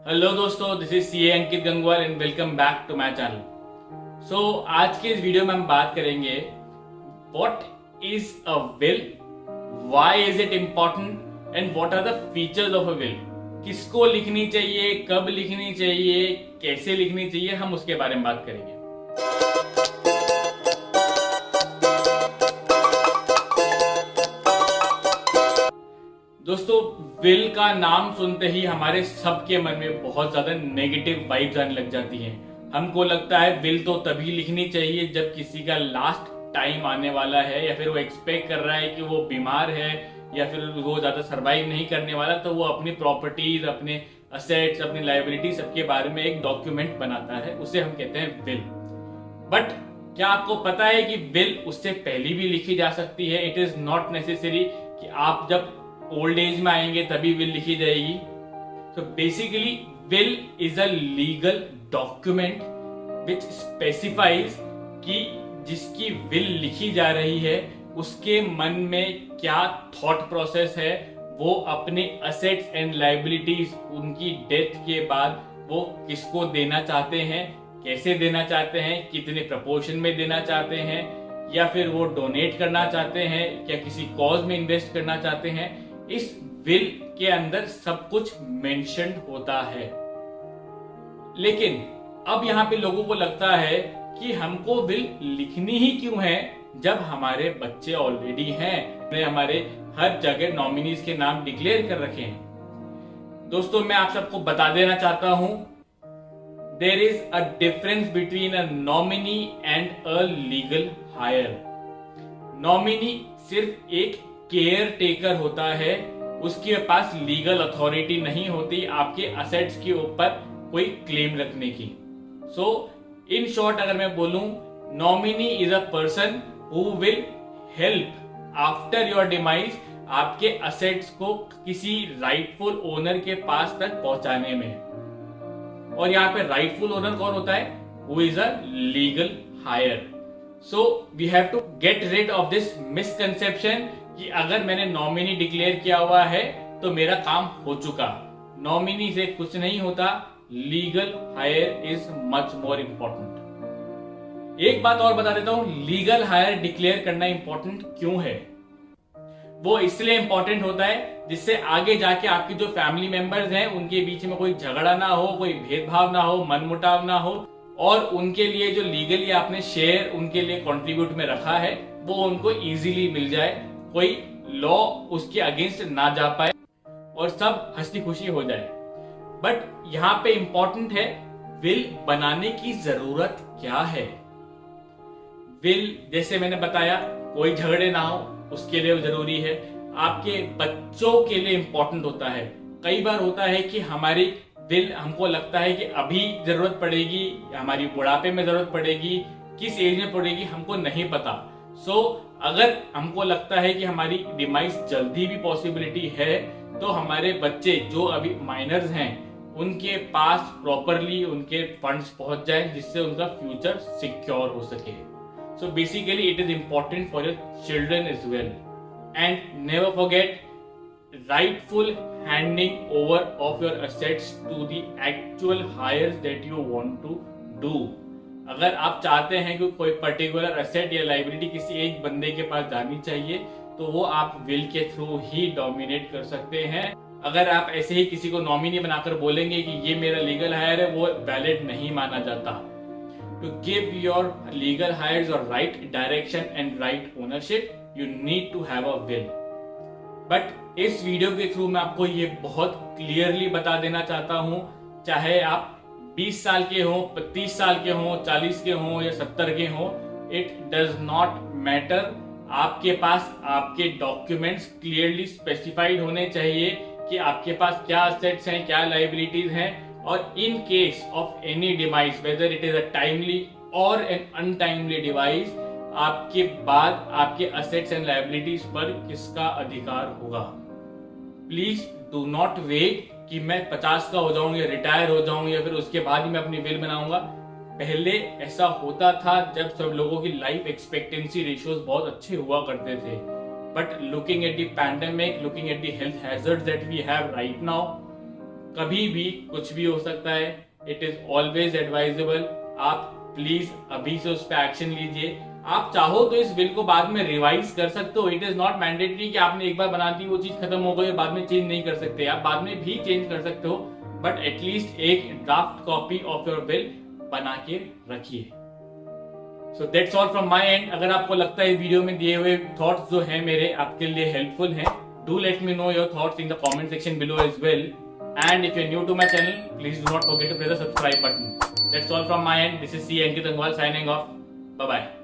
Hello दोस्तों, this is CA Ankit Gangwar and welcome back to my channel. So आज के इस वीडियो में हम बात करेंगे what is a will, why is it important and what are the features of a will. किसको लिखनी चाहिए, कब लिखनी चाहिए, कैसे लिखनी चाहिए, हम उसके बारे में बात करेंगे। दोस्तों, विल का नाम सुनते ही हमारे सबके मन में बहुत ज्यादा नेगेटिव वाइब्स आने लग जाती हैं। हमको लगता है विल तो तभी लिखनी चाहिए जब किसी का लास्ट टाइम आने वाला है, या फिर वो एक्सपेक्ट कर रहा है कि वो बीमार है, या फिर वो ज्यादा सरवाइव नहीं करने वाला, तो वो अपनी प्रॉपर्टीज, अपने असेट्स, अपनी लायबिलिटी सबके बारे में एक डॉक्यूमेंट बनाता है, उसे हम कहते हैं विल। बट क्या आपको पता है कि विल उससे पहले भी लिखी जा सकती है? इट इज नॉट नेसेसरी कि आप जब ओल्ड एज में आएंगे तभी विल लिखी जाएगी। So basically will is a legal document which specifies कि जिसकी विल लिखी जा रही है उसके मन में क्या थॉट प्रोसेस है, वो अपने असेट्स एंड लायबिलिटीज उनकी डेथ के बाद वो किसको देना चाहते हैं, कैसे देना चाहते हैं, कितने प्रपोर्शन में देना चाहते हैं, या फिर वो डोनेट करना चाहते हैं, क्या किसी कॉज में इन्वेस्ट करना चाहते हैं। इस विल के अंदर सब कुछ मेंशन होता है। लेकिन अब यहाँ पे लोगों को लगता है कि हमको विल लिखनी ही क्यों है जब हमारे बच्चे ऑलरेडी हैं, हमारे हर जगह नॉमिनीज के नाम डिक्लेयर कर रखे हैं। दोस्तों, मैं आप सबको बता देना चाहता हूं, there is a difference between a nominee and a legal heir. Nominee सिर्फ एक केयर टेकर होता है, उसके पास लीगल अथॉरिटी नहीं होती आपके असेट्स के ऊपर कोई क्लेम रखने की। सो इन शॉर्ट अगर मैं बोलूं, nominee is a person who will help after your demise आपके असेट्स को किसी राइटफुल ओनर के पास तक पहुंचाने में। और यहाँ पे राइटफुल ओनर कौन होता है? Who is a legal heir. So we have to get rid of this misconception कि अगर मैंने नॉमिनी डिक्लेयर किया हुआ है तो मेरा काम हो चुका। नॉमिनी से कुछ नहीं होता, legal higher is much more important. एक बात और बता देता हूं, लीगल हायर डिक्लेयर करना इंपॉर्टेंट क्यों है। वो इसलिए इंपॉर्टेंट होता है जिससे आगे जाके आपके जो फैमिली मेंबर्स हैं उनके बीच में कोई झगड़ा ना हो, कोई भेदभाव ना हो, मनमुटाव ना हो, और उनके लिए जो लीगली आपने शेयर उनके लिए कंट्रीब्यूट में रखा है वो उनको इजीली मिल जाए, कोई लॉ उसके अगेंस्ट ना जा पाए और सब हंसी खुशी हो जाए। बट यहां पे इंपॉर्टेंट है, विल बनाने की जरूरत क्या है। विल जैसे मैंने बताया, कोई झगड़े ना हो उसके लिए जरूरी है, आपके बच्चों के लिए इंपॉर्टेंट होता है। कई बार होता है कि हमारी विल हमको लगता है कि अभी जरूरत पड़ेगी, हमारी बुढ़ापे में जरूरत पड़ेगी, किस एज में पड़ेगी हमको नहीं पता। सो अगर हमको लगता है कि हमारी डिमाइस जल्दी भी पॉसिबिलिटी है तो हमारे बच्चे जो अभी माइनर्स हैं उनके पास प्रॉपरली उनके फंड्स पहुंच जाए जिससे उनका फ्यूचर सिक्योर हो सके। So basically it is important for your children as well. And never forget, rightful handing over of your assets to the actual hires that you want to do। अगर आप चाहते हैं कि कोई पर्टिकुलर असेट या liability किसी एक बंदे के पास जानी चाहिए तो वो आप विल के थ्रू ही डोमिनेट कर सकते हैं। अगर आप ऐसे ही किसी को नॉमिनी बनाकर बोलेंगे कि ये मेरा लीगल हायर है, वो वैलिड नहीं माना जाता। To give your legal heirs और right direction and right ownership, you need to have a will. But इस वीडियो के थ्रू मैं आपको ये बहुत क्लियरली बता देना चाहता हूं, चाहे आप 20 साल के हो, 30 साल के हो, 40 के हो या 70 के हो, इट डज नॉट मैटर। आपके पास आपके डॉक्यूमेंट्स क्लियरली स्पेसिफाइड होने चाहिए कि आपके पास क्या असेट्स हैं, क्या लायबिलिटीज हैं, और in case of any device, whether it is a timely और एन अनटाइमली डिवाइस, आपके बाद आपके असेट्स एंड लायबिलिटीज पर किसका अधिकार होगा। प्लीज डू नॉट वेट कि मैं 50 का हो जाऊं या रिटायर हो जाऊं या फिर उसके बाद ही मैं अपनी विल बनाऊंगा। पहले ऐसा होता था जब सब लोगों की लाइफ एक्सपेक्टेंसी रेशियोज बहुत अच्छे हुआ करते थे। But looking at the pandemic, looking at the health hazards that we have right now, कभी भी कुछ भी हो सकता है। इट इज ऑलवेज एडवाइजेबल, आप प्लीज अभी से उस पर एक्शन लीजिए। आप चाहो तो इस बिल को बाद में रिवाइज कर सकते हो। इट इज नॉट मैंडेटरी कि आपने एक बार बना दी वो चीज खत्म हो गई बाद में चेंज नहीं कर सकते। आप बाद में भी चेंज कर सकते हो, बट एटलीस्ट एक draft copy of your bill बना के रखिए। So that's all from my and. अगर आपको लगता है वीडियो में दिए हुए थॉट्स जो है मेरे आपके लिए हेल्पफुल हैं, do let me know your thoughts in the comment section below as well. And if you are new to my channel, please do not forget to press the subscribe button. That's all from my end. This is C. Ankit Angwal signing off. Bye bye.